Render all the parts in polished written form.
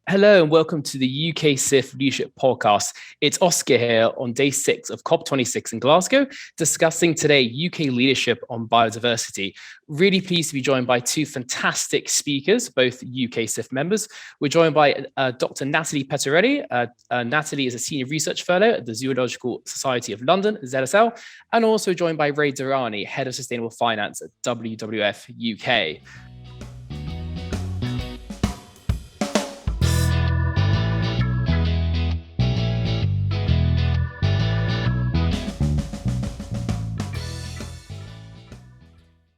Hello and welcome to the UK SIF Leadership Podcast. It's Oscar here on day 6 of COP26 in Glasgow, discussing today UK leadership on biodiversity. Really pleased to be joined by two fantastic speakers, both UK SIF members. We're joined by Dr. Nathalie Pettorelli. Nathalie is a Senior Research Fellow at the Zoological Society of London, ZSL, and also joined by Ray Dhirani, Head of Sustainable Finance at WWF-UK.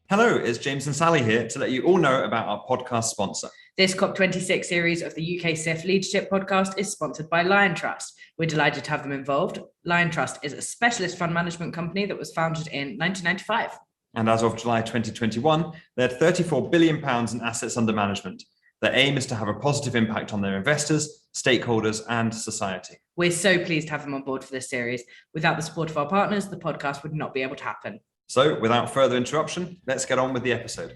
Hello, it's James and Sally here to let you all know about our podcast sponsor. This COP26 series of the UK SIF Leadership Podcast is sponsored by Lion Trust. We're delighted to have them involved. Lion Trust is a specialist fund management company that was founded in 1995. And as of July 2021, they had £34 billion in assets under management. Their aim is to have a positive impact on their investors, stakeholders, and society. We're so pleased to have them on board for this series. Without the support of our partners, the podcast would not be able to happen. So, without further interruption, let's get on with the episode.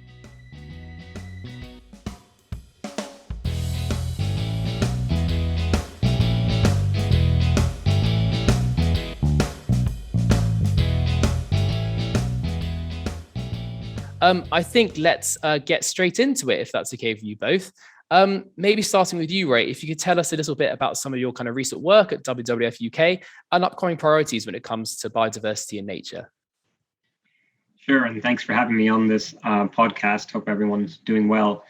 I think let's get straight into it, if that's okay for you both. Maybe starting with you, Ray, if you could tell us a little bit about some of your kind of recent work at WWF-UK and upcoming priorities when it comes to biodiversity and nature. Sure, and thanks for having me on this podcast. Hope everyone's doing well.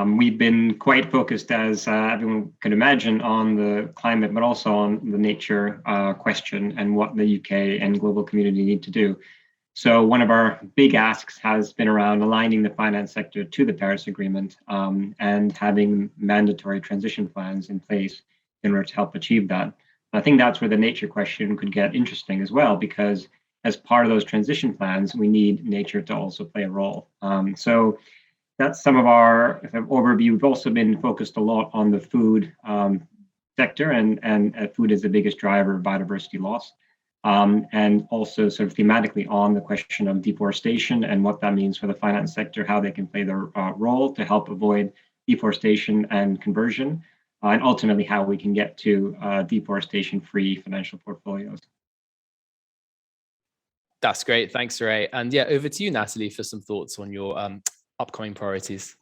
We've been quite focused, as everyone can imagine, on the climate, but also on the nature question and what the UK and global community need to do. So one of our big asks has been around aligning the finance sector to the Paris Agreement and having mandatory transition plans in place in order to help achieve that. I think that's where the nature question could get interesting as well, because as part of those transition plans, we need nature to also play a role. So that's some of our overview. We've also been focused a lot on the food sector, and food is the biggest driver of biodiversity loss. And also sort of thematically on the question of deforestation and what that means for the finance sector, how they can play their role to help avoid deforestation and conversion, and ultimately how we can get to deforestation-free financial portfolios. That's great. Thanks, Ray. And yeah, over to you, Nathalie, for some thoughts on your upcoming priorities.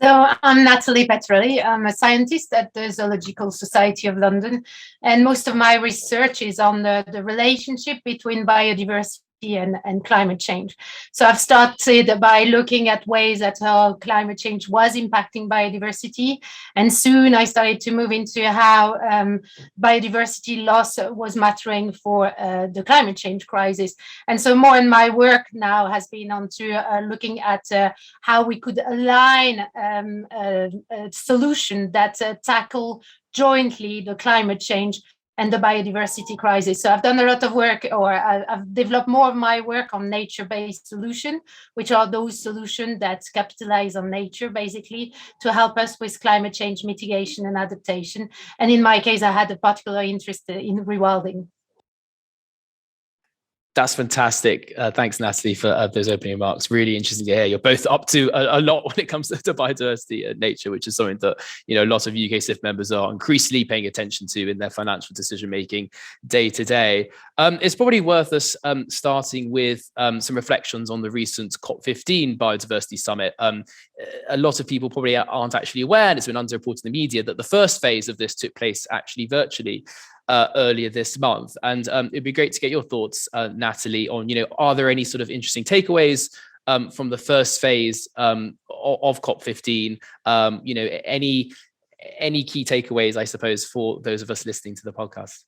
So I'm Nathalie Pettorelli. I'm a scientist at the Zoological Society of London, and most of my research is on the relationship between biodiversity and climate change. So I've started by looking at ways that how climate change was impacting biodiversity, and soon I started to move into how biodiversity loss was mattering for the climate change crisis. And so more in my work now has been on to looking at how we could align a solution that tackle jointly the climate change and the biodiversity crisis. So I've done a lot of work, or I've developed more of my work on nature-based solutions, which are those solutions that capitalize on nature, basically, to help us with climate change mitigation and adaptation. And in my case, I had a particular interest in rewilding. That's fantastic. Thanks, Nathalie, for those opening remarks. Really interesting to hear. You're both up to a lot when it comes to biodiversity and nature, which is something that a lot of UK SIF members are increasingly paying attention to in their financial decision making day to day. It's probably worth us starting with some reflections on the recent COP15 Biodiversity Summit. A lot of people probably aren't actually aware, and it's been underreported in the media, that the first phase of this took place actually virtually earlier this month. And it'd be great to get your thoughts, Nathalie, on, are there any sort of interesting takeaways from the first phase of COP15? Any key takeaways, I suppose, for those of us listening to the podcast?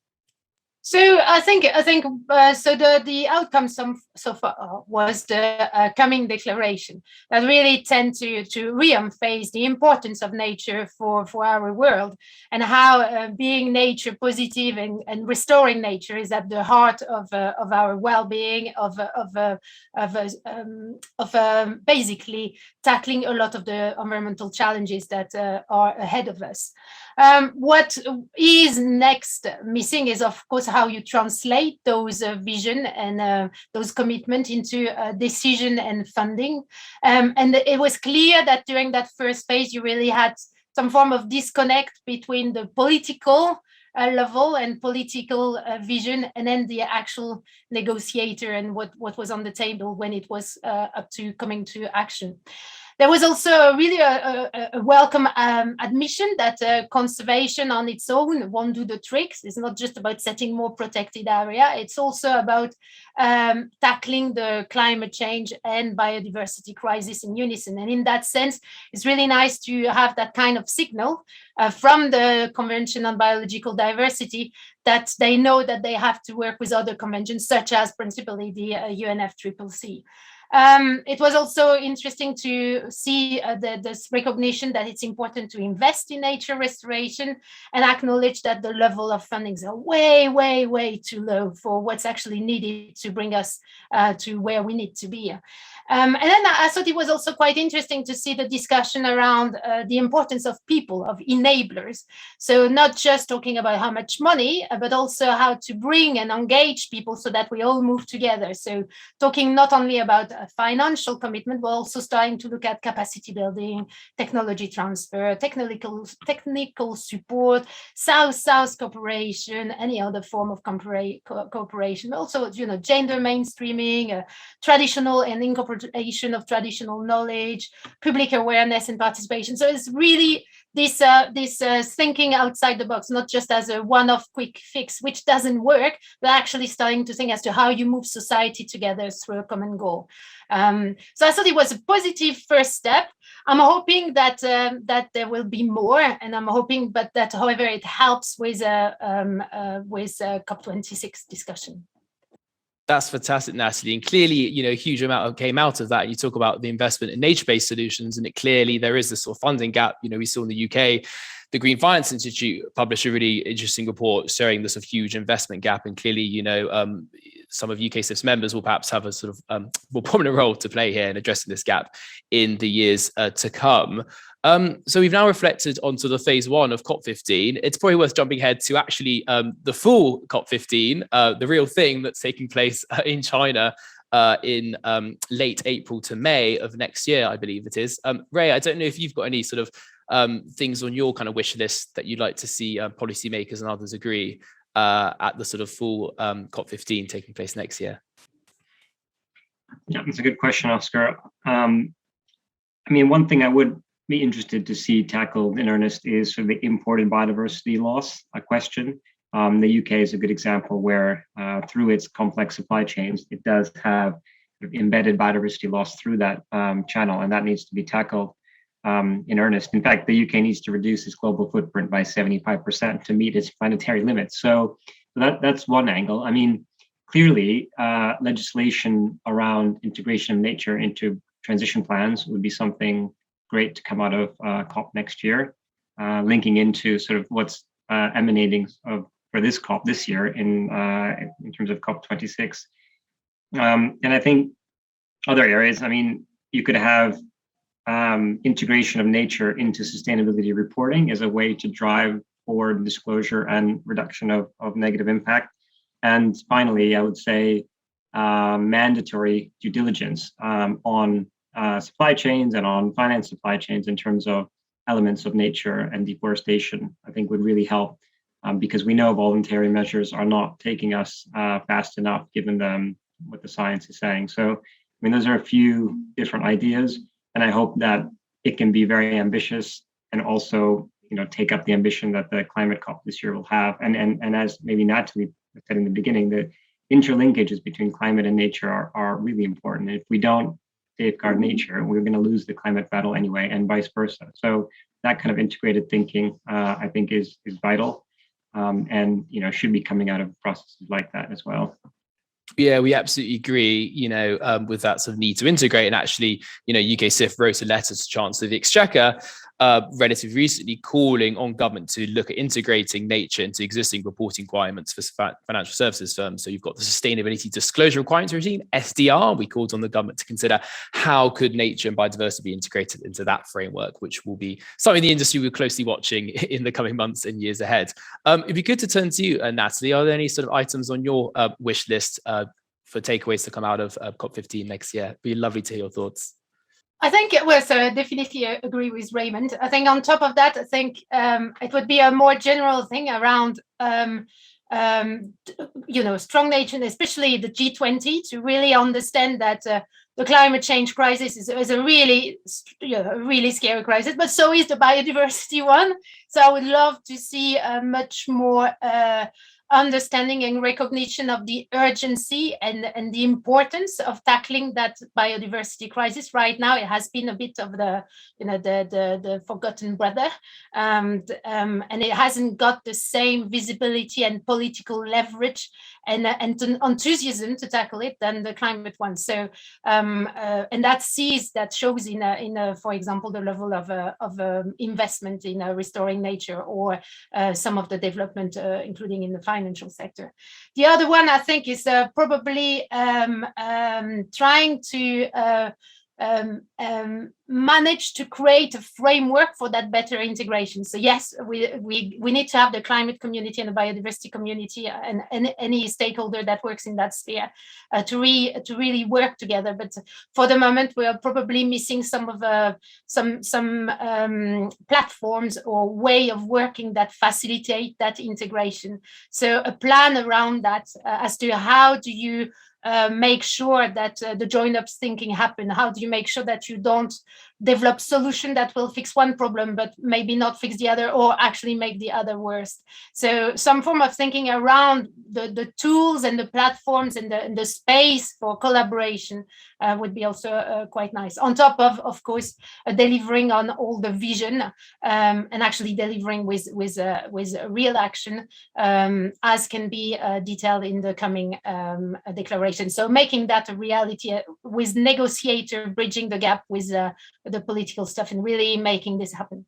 So I think so. The outcome so far was the coming declaration that really tend to re-emphasize the importance of nature for our world, and how being nature positive and restoring nature is at the heart of our well-being, of basically tackling a lot of the environmental challenges that are ahead of us. What is next missing is, of course, how you translate those vision and those commitment into decision and funding. And it was clear that during that first phase, you really had some form of disconnect between the political level and political vision, and then the actual negotiator and what was on the table when it was up to coming to action. There was also really a welcome admission that conservation on its own won't do the tricks. It's not just about setting more protected area. It's also about tackling the climate change and biodiversity crisis in unison. And in that sense, it's really nice to have that kind of signal from the Convention on Biological Diversity that they know that they have to work with other conventions, such as principally the UNFCCC. It was also interesting to see this recognition that it's important to invest in nature restoration and acknowledge that the level of fundings are way, way, way too low for what's actually needed to bring us to where we need to be. And then I thought it was also quite interesting to see the discussion around the importance of people, of enablers. So not just talking about how much money, but also how to bring and engage people so that we all move together. So talking not only about a financial commitment, but also starting to look at capacity building, technology transfer, technical support, South-South cooperation, any other form of cooperation. Also, gender mainstreaming, traditional and incorporation of traditional knowledge, public awareness and participation. So it's really this thinking outside the box, not just as a one-off quick fix, which doesn't work, but actually starting to think as to how you move society together through a common goal. So I thought it was a positive first step. I'm hoping that that there will be more, and I'm hoping, but that, however, it helps with COP26 discussion. That's fantastic, Nathalie. And clearly, a huge amount came out of that. You talk about the investment in nature-based solutions, and clearly there is this sort of funding gap. We saw in the UK, the Green Finance Institute published a really interesting report showing this sort of huge investment gap. And clearly, some of UK CIF's members will perhaps have a sort of more prominent role to play here in addressing this gap in the years to come. So we've now reflected onto the phase one of COP15. It's probably worth jumping ahead to actually the full COP15, the real thing that's taking place in China in late April to May of next year, I believe it is. Ray, I don't know if you've got any sort of things on your kind of wish list that you'd like to see policymakers and others agree at the sort of full COP15 taking place next year. Yeah, that's a good question, Oscar. One thing I would be interested to see tackled in earnest is sort of the imported biodiversity loss question. The UK is a good example where through its complex supply chains, it does have embedded biodiversity loss through that channel, and that needs to be tackled in earnest. In fact, the UK needs to reduce its global footprint by 75% to meet its planetary limits. So that's one angle. Clearly, legislation around integration of nature into transition plans would be something great to come out of COP next year, linking into sort of what's emanating for this COP this year in terms of COP26. And I think other areas, you could have integration of nature into sustainability reporting as a way to drive forward disclosure and reduction of negative impact. And finally, I would say mandatory due diligence on supply chains and on finance supply chains in terms of elements of nature and deforestation, I think would really help because we know voluntary measures are not taking us fast enough given what the science is saying. So, those are a few different ideas, and I hope that it can be very ambitious and also, take up the ambition that the climate COP this year will have. And as maybe Nathalie said in the beginning, the interlinkages between climate and nature are really important. If we don't safeguard nature, we're going to lose the climate battle anyway, and vice versa. So that kind of integrated thinking, I think, is vital, and should be coming out of processes like that as well. Yeah, we absolutely agree, with that sort of need to integrate. And actually, UK CIF wrote a letter to Chancellor of the Exchequer relatively recently calling on government to look at integrating nature into existing reporting requirements for financial services firms. So you've got the Sustainability Disclosure Requirements Regime, SDR. We called on the government to consider how could nature and biodiversity be integrated into that framework, which will be something the industry will be closely watching in the coming months and years ahead. It'd be good to turn to you, Nathalie. Are there any sort of items on your wish list for takeaways to come out of COP15 next year? It'd be lovely to hear your thoughts. I think so definitely agree with Raymond. I think on top of that, I think it would be a more general thing around strong nation, especially the G20, to really understand that the climate change crisis is a really scary crisis, but so is the biodiversity one. So I would love to see a much more understanding and recognition of the urgency and the importance of tackling that biodiversity crisis. Right now, it has been a bit of the forgotten brother, and it hasn't got the same visibility and political leverage and enthusiasm to tackle it than the climate one. So and that shows in for example, the level of investment in restoring nature, or some of the development, including in the financial sector. The other one, I think, is probably trying to manage to create a framework for that better integration. So yes, we need to have the climate community and the biodiversity community and any stakeholder that works in that sphere to really work together. But for the moment, we are probably missing some of some platforms or way of working that facilitate that integration. So a plan around that as to how do you make sure that the join-up thinking happen? How do you make sure that you don't develop solution that will fix one problem but maybe not fix the other, or actually make the other worse? So some form of thinking around the tools and the platforms and the space for collaboration would be also quite nice, on top of course delivering on all the vision and actually delivering with real action, as can be detailed in the coming declaration. So making that a reality with negotiator bridging the gap with the political stuff and really making this happen.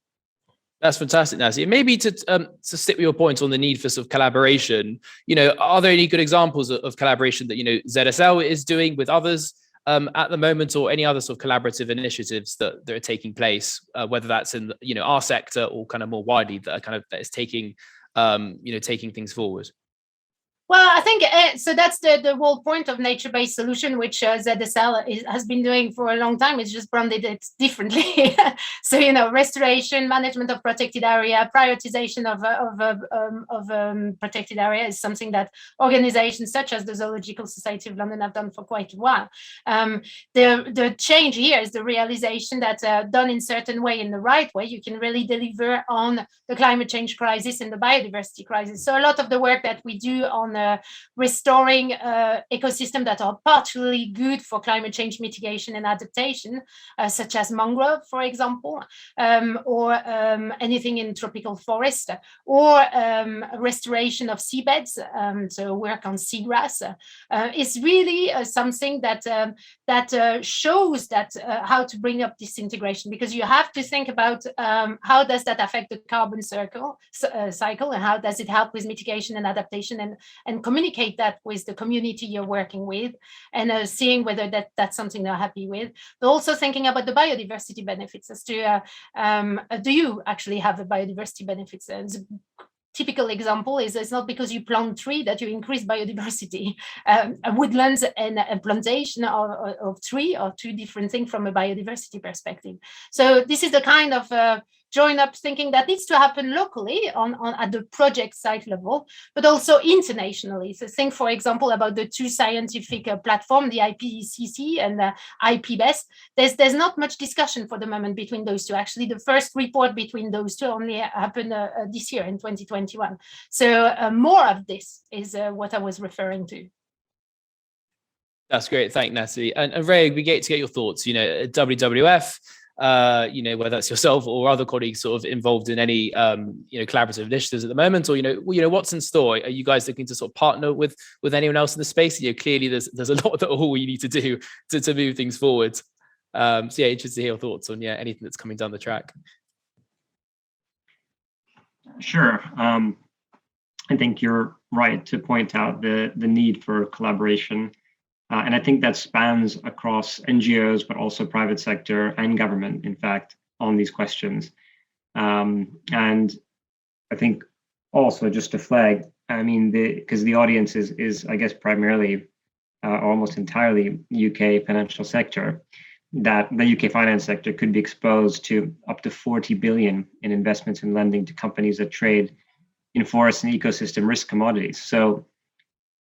That's fantastic, Nathalie. Maybe to stick with your point on the need for sort of collaboration, are there any good examples of collaboration that ZSL is doing with others at the moment, or any other sort of collaborative initiatives that are taking place, whether that's in our sector or kind of more widely, that is taking taking things forward? Well, I think so. That's the whole point of nature-based solution, which ZSL has been doing for a long time. It's just branded it differently. So restoration, management of protected area, prioritization of protected area is something that organizations such as the Zoological Society of London have done for quite a while. The change here is the realization that done in certain way, in the right way, you can really deliver on the climate change crisis and the biodiversity crisis. So a lot of the work that we do on restoring ecosystems that are partially good for climate change mitigation and adaptation, such as mangrove, for example, or anything in tropical forest, or restoration of seabeds, so work on seagrass, is really something that shows that how to bring up this integration, because you have to think about how does that affect the carbon cycle, and how does it help with mitigation and adaptation, and communicate that with the community you're working with, and seeing whether that's something they're happy with. But also thinking about the biodiversity benefits as to do you actually have a biodiversity benefits? Typical example is it's not because you plant tree that you increase biodiversity. Woodlands and a plantation of tree are two different things from a biodiversity perspective. So this is the kind of join up thinking that needs to happen locally on at the project site level, but also internationally. So think, for example, about the two scientific platform, the IPCC and the IPBES. There's not much discussion for the moment between those two. Actually, the first report between those two only happened this year in 2021. So more of this is what I was referring to. That's great. Thank you, Nathalie. And Ray, it'd be great to get your thoughts. WWF, whether that's yourself or other colleagues sort of involved in any, collaborative initiatives at the moment, or, what's in store? Are you guys looking to sort of partner with anyone else in the space? Clearly there's a lot that all you need to do to move things forward. So yeah, interested to hear your thoughts on, anything that's coming down the track. Sure. I think you're right to point out the need for collaboration. And I think that spans across NGOs, but also private sector and government, in fact, on these questions. And I think also just to flag, because the audience is, I guess, primarily almost entirely UK financial sector. that the UK finance sector could be exposed to up to 40 billion in investments and lending to companies that trade in forest and ecosystem risk commodities. So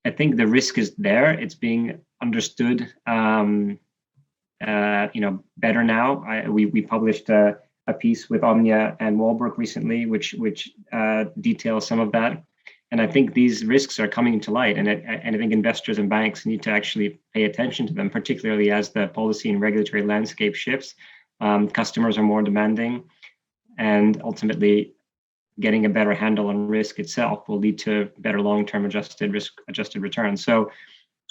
I think the risk is there. It's being understood, better now. We published a piece with Omnia and Walbrook recently, which details some of that. And I think these risks are coming to light, and I think investors and banks need to actually pay attention to them, particularly as the policy and regulatory landscape shifts. Customers are more demanding, and ultimately, getting a better handle on risk itself will lead to better long-term adjusted returns. So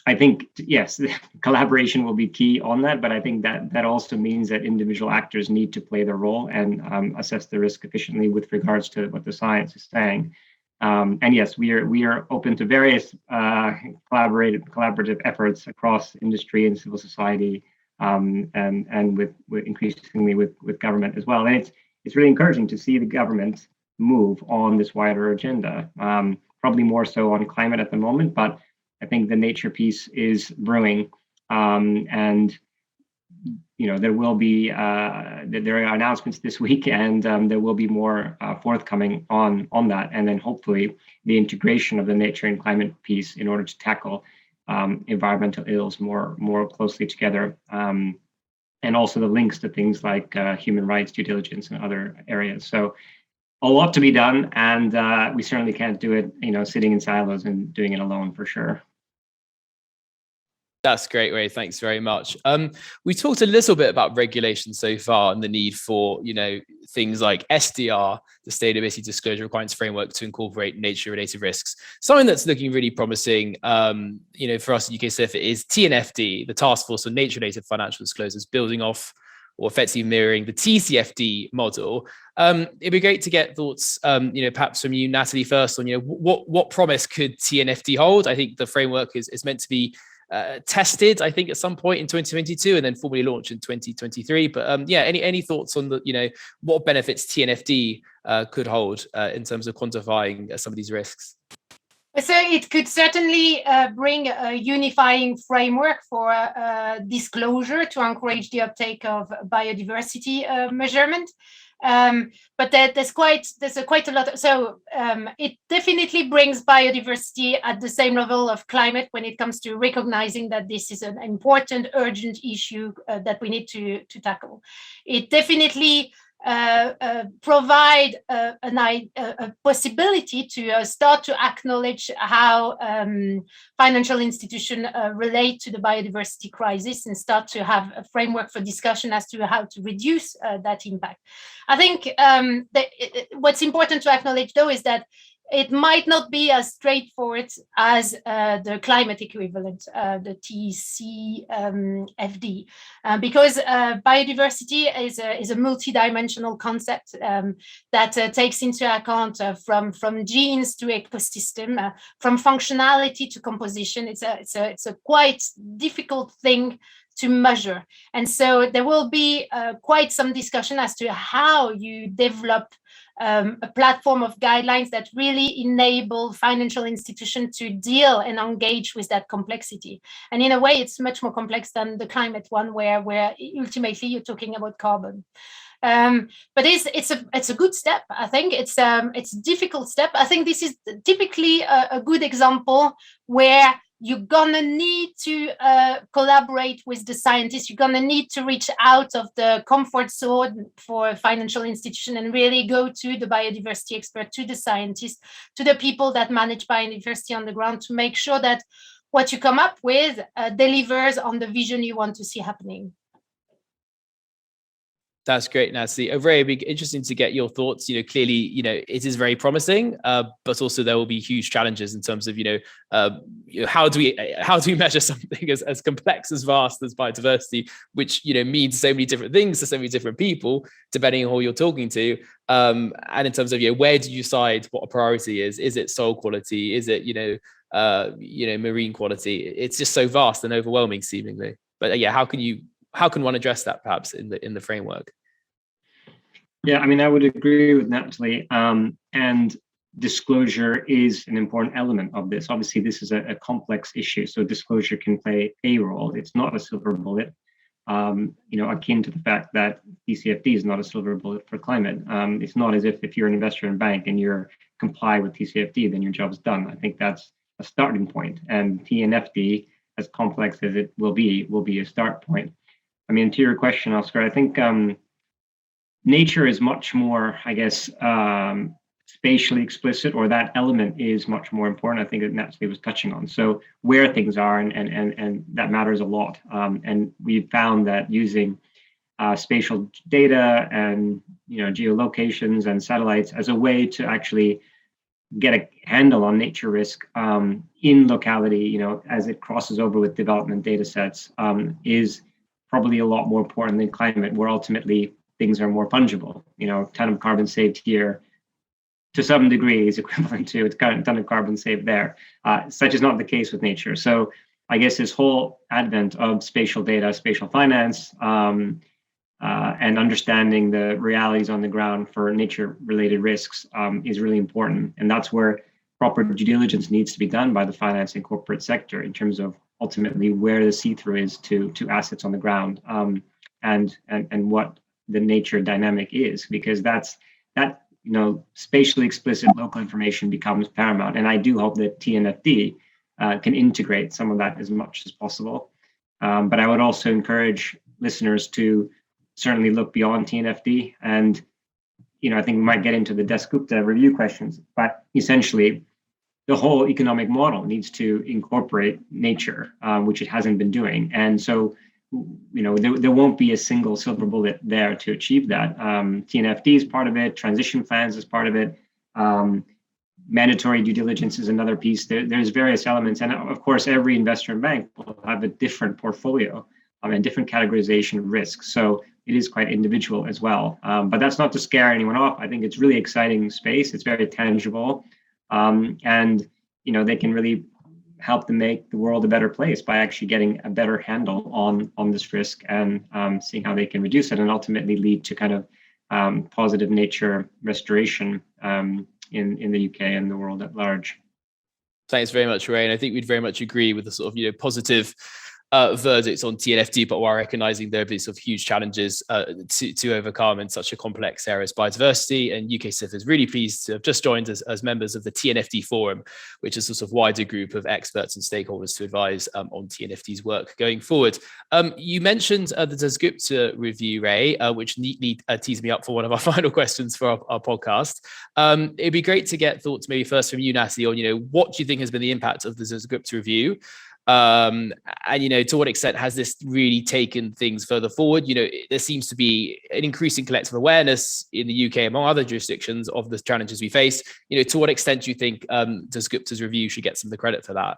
I think, yes, collaboration will be key on that, but I think that also means that individual actors need to play their role and assess the risk efficiently with regards to what the science is saying. And yes, we are open to various collaborative efforts across industry and civil society, and with increasingly with government as well. And it's really encouraging to see the government move on this wider agenda, probably more so on climate at the moment, but I think the nature piece is brewing, and there will be there are announcements this week, and there will be more forthcoming on that, and then hopefully the integration of the nature and climate piece in order to tackle environmental ills more closely together, and also the links to things like human rights due diligence and other areas. So a lot to be done, and we certainly can't do it, sitting in silos and doing it alone, for sure. That's great, Ray. Thanks very much. We talked a little bit about regulation so far and the need for, things like SDR, the Sustainability Disclosure Requirements Framework, to incorporate nature-related risks. Something that's looking really promising, for us at UK CIF is TNFD, the Task Force on Nature-Related Financial Disclosures, building off or effectively mirroring the TCFD model. It'd be great to get thoughts, perhaps from you, Nathalie, first on, what promise could TNFD hold? I think the framework is meant to be tested, I think, at some point in 2022 and then formally launched in 2023. But any thoughts on the, what benefits TNFD could hold in terms of quantifying some of these risks? So it could certainly bring a unifying framework for disclosure to encourage the uptake of biodiversity measurement. But there's quite a lot. So it definitely brings biodiversity at the same level of climate when it comes to recognizing that this is an important, urgent issue that we need to tackle. It definitely provide a possibility to start to acknowledge how financial institutions relate to the biodiversity crisis and start to have a framework for discussion as to how to reduce that impact. I think what's important to acknowledge, though, is that it might not be as straightforward as the climate equivalent, the TCFD, because biodiversity is a multidimensional concept that takes into account from genes to ecosystem, from functionality to composition. It's a quite difficult thing to measure, and so there will be quite some discussion as to how you develop a platform of guidelines that really enable financial institutions to deal and engage with that complexity. And in a way, it's much more complex than the climate one, where ultimately you're talking about carbon. But it's a good step. I think it's a difficult step. I think this is typically a good example where you're gonna need to collaborate with the scientists. You're gonna need to reach out of the comfort zone for a financial institution and really go to the biodiversity expert, to the scientists, to the people that manage biodiversity on the ground to make sure that what you come up with delivers on the vision you want to see happening. That's great, Nathalie. Ray, it'd be interesting to get your thoughts. Clearly, it is very promising, but also there will be huge challenges in terms of, how do we measure something as complex, as vast as biodiversity, which means so many different things to so many different people, depending on who you're talking to. And in terms of where do you decide what a priority is? Is it soil quality? Is it marine quality? It's just so vast and overwhelming, seemingly. But how can one address that perhaps in the framework? Yeah, I mean, I would agree with Nathalie. And disclosure is an important element of this. Obviously, this is a complex issue, so disclosure can play a role. It's not a silver bullet. akin to the fact that TCFD is not a silver bullet for climate. It's not as if you're an investor in a bank and you're comply with TCFD, then your job's done. I think that's a starting point. And TNFD, as complex as it will be a start point. I mean, to your question, Oscar, I think nature is much more, I guess, spatially explicit, or that element is much more important. I think that Nathalie was touching on. So where things are, and that matters a lot. And we've found that using spatial data and geolocations and satellites as a way to actually get a handle on nature risk in locality, as it crosses over with development data sets, is probably a lot more important than climate, where ultimately things are more fungible. Ton of carbon saved here to some degree is equivalent to a ton of carbon saved there. Such is not the case with nature. So I guess this whole advent of spatial data, spatial finance, and understanding the realities on the ground for nature-related risks is really important. And that's where proper due diligence needs to be done by the finance and corporate sector in terms of ultimately where the see-through is to assets on the ground, and what the nature dynamic is, because that spatially explicit local information becomes paramount. And I do hope that TNFD can integrate some of that as much as possible. But I would also encourage listeners to certainly look beyond TNFD. And, I think we might get into the Dasgupta review questions, but essentially the whole economic model needs to incorporate nature, which it hasn't been doing. And so, there won't be a single silver bullet there to achieve that. TNFD is part of it. Transition plans is part of it. Mandatory due diligence is another piece. There's various elements. And of course, every investor and bank will have a different portfolio and different categorization of risk. So it is quite individual as well. But that's not to scare anyone off. I think it's really exciting space. It's very tangible. And, they can really help to make the world a better place by actually getting a better handle on this risk and seeing how they can reduce it and ultimately lead to kind of positive nature restoration in the UK and the world at large. Thanks very much, Ray. And I think we'd very much agree with the sort of positive verdicts on TNFD, but while recognizing there are these sort of huge challenges to overcome in such a complex area as biodiversity. And UKSIF is really pleased to have just joined us as members of the TNFD Forum, which is a sort of wider group of experts and stakeholders to advise on TNFD's work going forward. You mentioned the Dasgupta review, Ray, which neatly teased me up for one of our final questions for our podcast. It'd be great to get thoughts maybe first from you, Nathalie, on what do you think has been the impact of the Dasgupta review? And to what extent has this really taken things further forward? There seems to be an increasing collective awareness in the UK among other jurisdictions of the challenges we face. To what extent do you think Dasgupta's review should get some of the credit for that?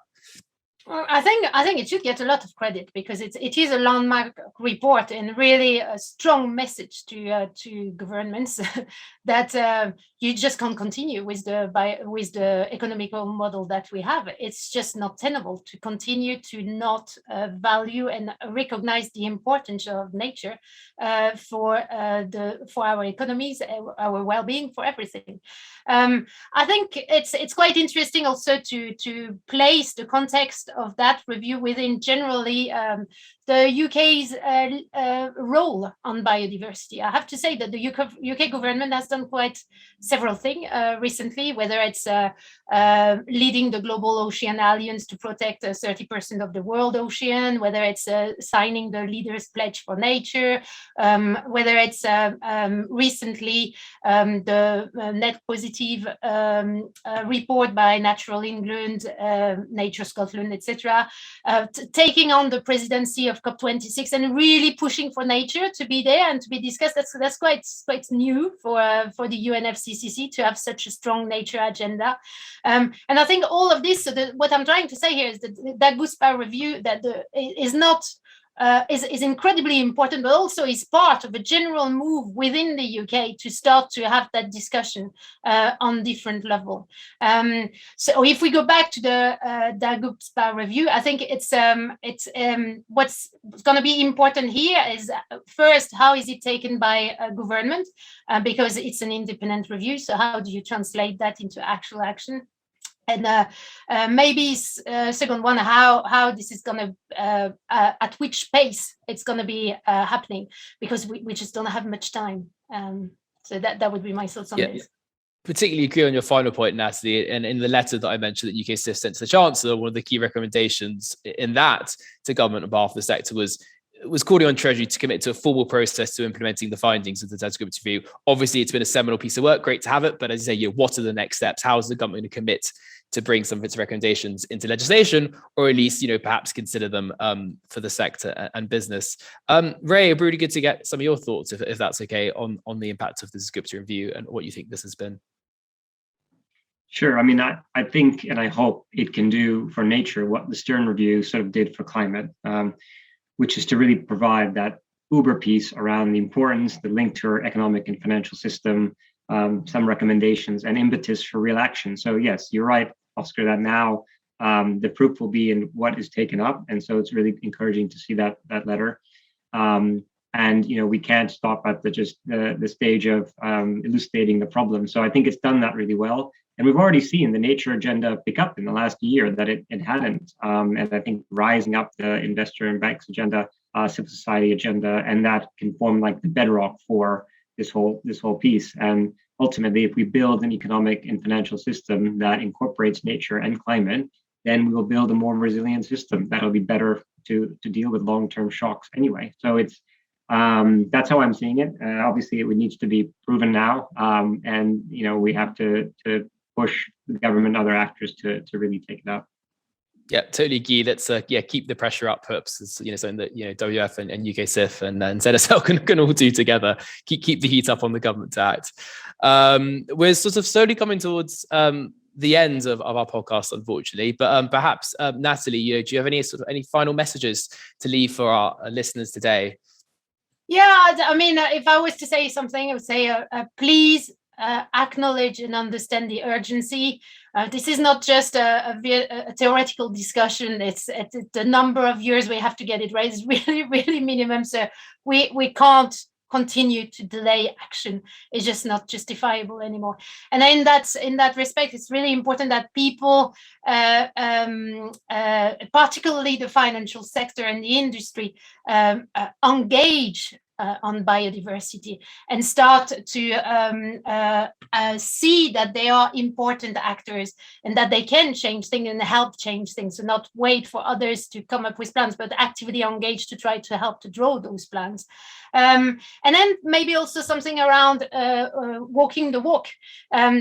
Well, I think it should get a lot of credit because it is a landmark report and really a strong message to governments that you just can't continue with the economical model that we have. It's just not tenable to continue to not value and recognize the importance of nature for our economies, our well-being, for everything. I think it's quite interesting also to place the context of that review within generally the UK's role on biodiversity. I have to say that the UK government has done quite several things recently, whether it's leading the Global Ocean Alliance to protect 30% of the world ocean, whether it's signing the Leaders' Pledge for Nature, whether it's recently the net positive report by Natural England, Nature Scotland, etc., taking on the presidency of COP26 and really pushing for nature to be there and to be discussed. That's quite new for the UNFCCC to have such a strong nature agenda. And I think all of this, what I'm trying to say here is that Dasgupta review is incredibly important, but also is part of a general move within the UK to start to have that discussion on different level. So if we go back to the Dasgupta review, I think it's what's going to be important here is first, how is it taken by a government? Because it's an independent review. So how do you translate that into actual action? And maybe second one, how this is going to, at which pace it's going to be happening, because we just don't have much time. So that would be my thoughts on this. Particularly agree on your final point, Nathalie. And in the letter that I mentioned that UK CIF sent to the Chancellor, one of the key recommendations in that to government on behalf of the sector was calling on Treasury to commit to a formal process to implementing the findings of the Dasgupta review. Obviously, it's been a seminal piece of work. Great to have it. But as you say, what are the next steps? How is the government going to commit to bring some of its recommendations into legislation, or at least, perhaps consider them for the sector and business? Ray, it'd be really good to get some of your thoughts, if that's okay, on the impact of the Dasgupta review and what you think this has been. Sure. I mean, I think and I hope it can do for nature what the Stern Review sort of did for climate, which is to really provide that uber piece around the importance, the link to our economic and financial system, some recommendations and impetus for real action. So yes, you're right, Oscar, that now the proof will be in what is taken up. And so it's really encouraging to see that letter. And we can't stop at the stage of elucidating the problem. So I think it's done that really well. And we've already seen the nature agenda pick up in the last year that it hadn't. And I think rising up the investor and banks agenda, civil society agenda, and that can form like the bedrock for this whole piece. And ultimately, if we build an economic and financial system that incorporates nature and climate, then we will build a more resilient system that'll be better to deal with long-term shocks anyway. So it's that's how I'm seeing it. Obviously, it needs to be proven now, and we have to push the government and other actors to really take it up. Yeah, totally agree. Let's keep the pressure up, perhaps, something that WWF and UK CIF and ZSL can all do together. Keep the heat up on the government to act. We're sort of slowly coming towards the end of our podcast, unfortunately. But perhaps Nathalie, do you have any final messages to leave for our listeners today? Yeah, I mean, if I was to say something, I would say, please acknowledge and understand the urgency. This is not just a theoretical discussion. It's the number of years we have to get it right is really, really minimum. So we can't continue to delay action. It's just not justifiable anymore. And in that respect, it's really important that people, particularly the financial sector and the industry, engage on biodiversity and start to see that they are important actors and that they can change things and help change things, and not wait for others to come up with plans, but actively engage to try to help to draw those plans. And then maybe also something around walking the walk.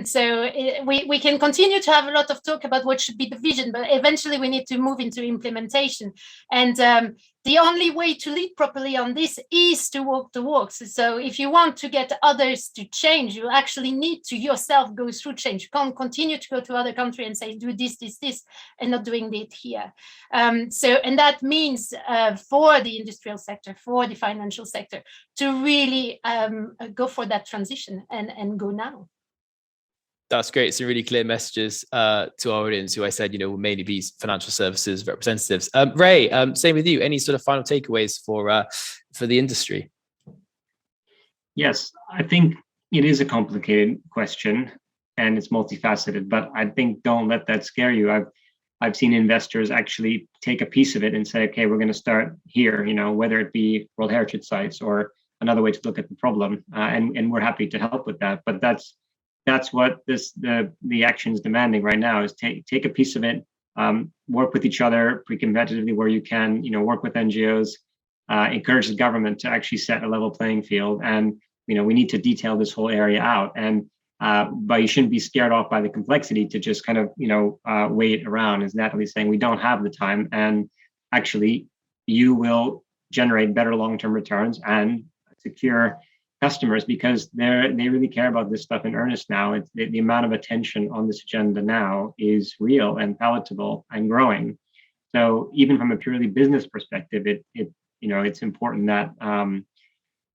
So we can continue to have a lot of talk about what should be the vision, but eventually we need to move into implementation. And the only way to lead properly on this is to walk the walks. So if you want to get others to change, you actually need to yourself go through change. You can't continue to go to other countries and say, do this, and not doing it here. And that means for the industrial sector, for the financial sector, to really go for that transition and go now. That's great. Some really clear messages to our audience, who I said, will mainly be financial services representatives. Ray, same with you. Any sort of final takeaways for the industry? Yes, I think it is a complicated question and it's multifaceted, but I think don't let that scare you. I've seen investors actually take a piece of it and say, okay, we're going to start here, whether it be World Heritage Sites or another way to look at the problem, and we're happy to help with that. But that's what the action is demanding right now, is take a piece of it, work with each other pre-competitively where you can, work with NGOs, encourage the government to actually set a level playing field. And, we need to detail this whole area out. And but you shouldn't be scared off by the complexity to just kind of, wait around. As Nathalie's saying, we don't have the time. And actually, you will generate better long-term returns and secure customers, because they really care about this stuff in earnest now. It's the amount of attention on this agenda now is real and palatable and growing. So even from a purely business perspective, it's important that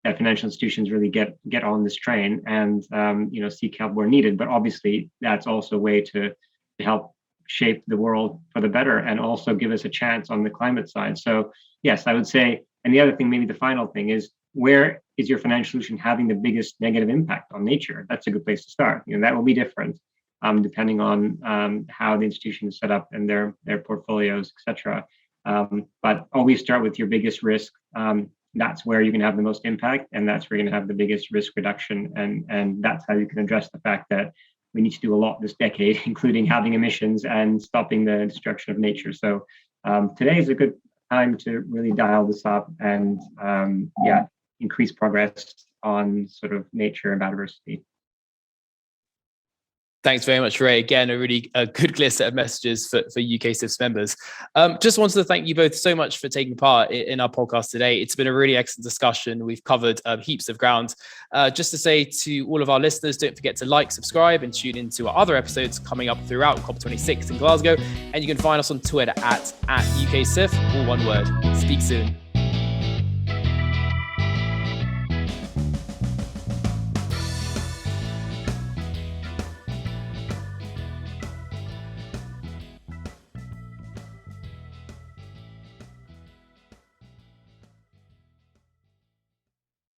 that financial institutions really get on this train and seek help where needed. But obviously, that's also a way to help shape the world for the better and also give us a chance on the climate side. So yes, I would say, and the other thing, maybe the final thing is, where is your financial solution having the biggest negative impact on nature? That's a good place to start. That will be different. depending on how the institution is set up and their portfolios, etc. But always start with your biggest risk. That's where you can have the most impact, and that's where you're going to have the biggest risk reduction. And that's how you can address the fact that we need to do a lot this decade, including halving emissions and stopping the destruction of nature. So today is a good time to really dial this up and increase progress on sort of nature and biodiversity. Thanks very much, Ray. Again, a really good clear set of messages for UK CIFS members. Just wanted to thank you both so much for taking part in our podcast today. It's been a really excellent discussion. We've covered heaps of ground. Just to say to all of our listeners, don't forget to like, subscribe, and tune into our other episodes coming up throughout COP26 in Glasgow. And you can find us on Twitter at UKCIF, all one word. Speak soon.